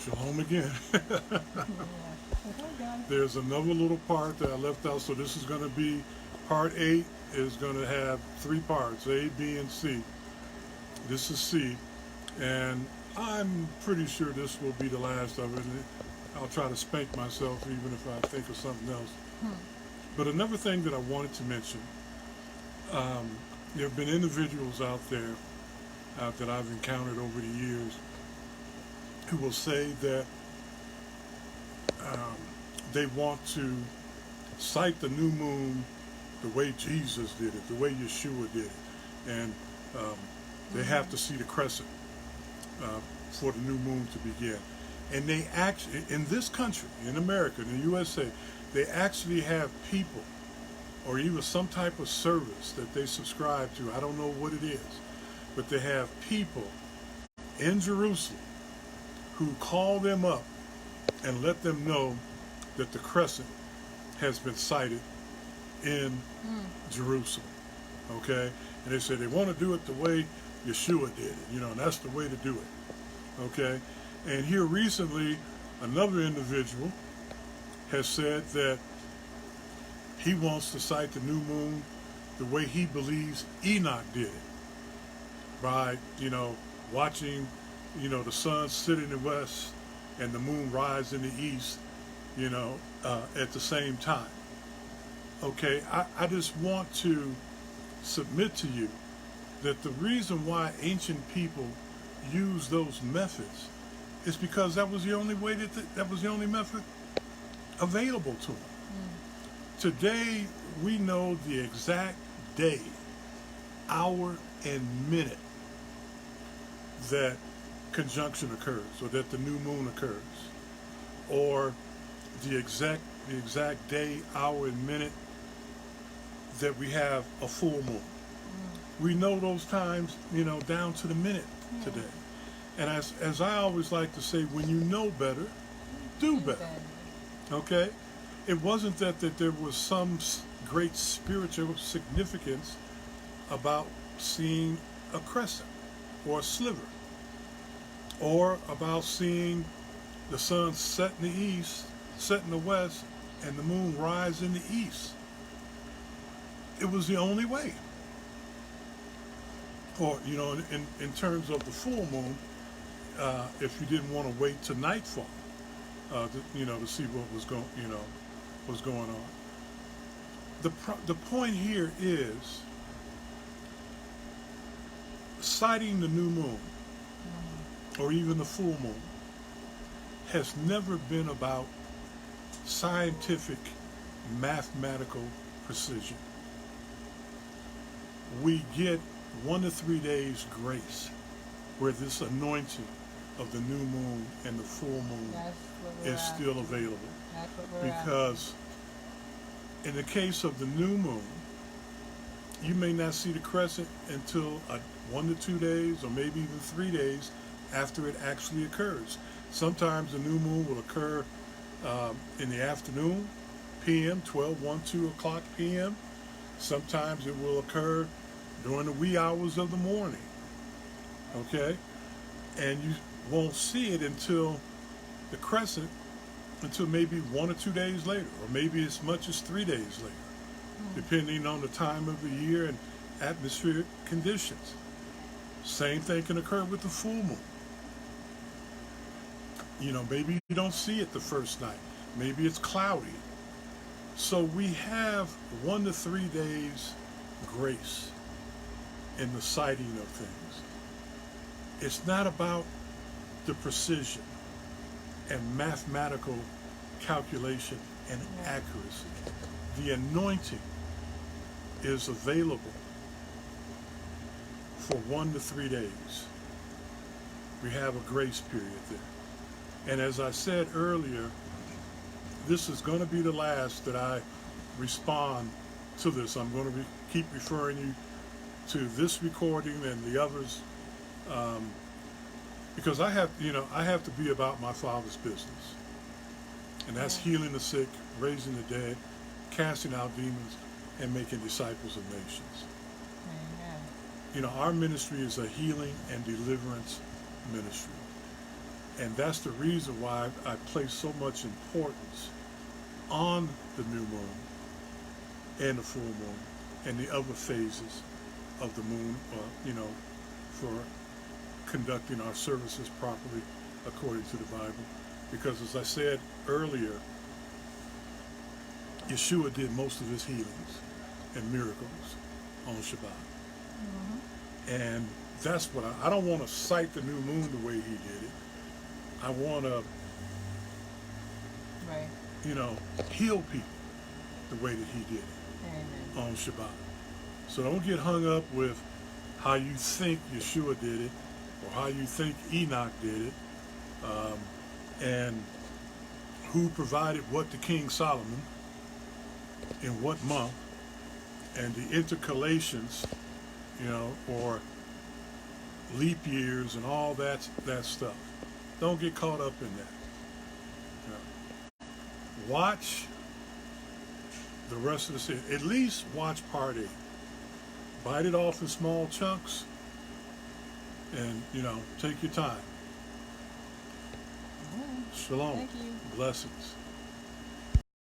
Shalom again. Yeah. There's another little part that I left out, so this is going to be part 8 is going to have 3 parts, A, B, and C. This is C, and I'm pretty sure this will be the last of it. I'll try to spank myself even if I think of something else. Hmm. But another thing that I wanted to mention, um, there have been individuals out there that I've encountered over the years who will say that um, they want to cite the new moon the way Jesus did it, the way Yeshua did it, and um, they have to see the crescent uh, for the new moon to begin. And they actually, in this country, in America, in the USA, they actually have people or even some type of service that they subscribe to. I don't know what it is, but they have people in Jerusalem who call them up and let them know that the crescent has been sighted in Jerusalem. Okay? And they say they want to do it the way Yeshua did it, and that's the way to do it. Okay? And here recently, another individual has said that he wants to sight the new moon the way he believes Enoch did it, by, watching, the sun sit in the west and the moon rise in the east, at the same time. Okay, I just want to submit to you that the reason why ancient people used those methods is because that was the only way that was the only method available to them. Today, we know the exact day, hour, and minute that conjunction occurs, or that the new moon occurs, or the exact day, hour, and minute that we have a full moon. We know those times, down to the minute today. And as I always like to say, when you know better, do better. Okay? It wasn't that there was some great spiritual significance about seeing a crescent or a sliver, or about seeing the sun set in the east, set in the west, and the moon rise in the east. It was the only way. Or, in terms of the full moon, if you didn't want to wait to nightfall, to see what was going on. The point here is sighting the new moon, or even the full moon, has never been about scientific, mathematical precision. We get 1 to 3 days grace where this anointing of the new moon and the full moon is still available. Because in the case of the new moon, you may not see the crescent until 1 to 2 days, or maybe even 3 days after it actually occurs. Sometimes the new moon will occur in the afternoon, p.m., 12, 1, 2 o'clock p.m. Sometimes it will occur during the wee hours of the morning. Okay? And you won't see it until the crescent, until maybe 1 or 2 days later, or maybe as much as 3 days later, depending on the time of the year and atmospheric conditions. Same thing can occur with the full moon. Maybe you don't see it the first night. Maybe it's cloudy. So we have 1 to 3 days grace in the sighting of things. It's not about the precision and mathematical calculation and accuracy. The anointing is available for 1 to 3 days. We have a grace period there. And as I said earlier, this is going to be the last that I respond to this. I'm going to keep referring you to this recording and the others, because I have to be about my Father's business, and that's healing the sick, raising the dead, casting out demons, and making disciples of nations. Amen. Our ministry is a healing and deliverance ministry. And that's the reason why I place so much importance on the new moon and the full moon and the other phases of the moon, for conducting our services properly according to the Bible. Because as I said earlier, Yeshua did most of his healings and miracles on Shabbat. Mm-hmm. And that's what I don't want to cite the new moon the way he did it. I want to, Right. heal people the way that he did it Amen. on Shabbat. So don't get hung up with how you think Yeshua did it or how you think Enoch did it, and who provided what to King Solomon in what month, and the intercalations, or leap years and all that stuff. Don't get caught up in that. Watch the rest of the series. At least watch part 8. Bite it off in small chunks and, take your time. All right. Shalom. Thank you. Blessings.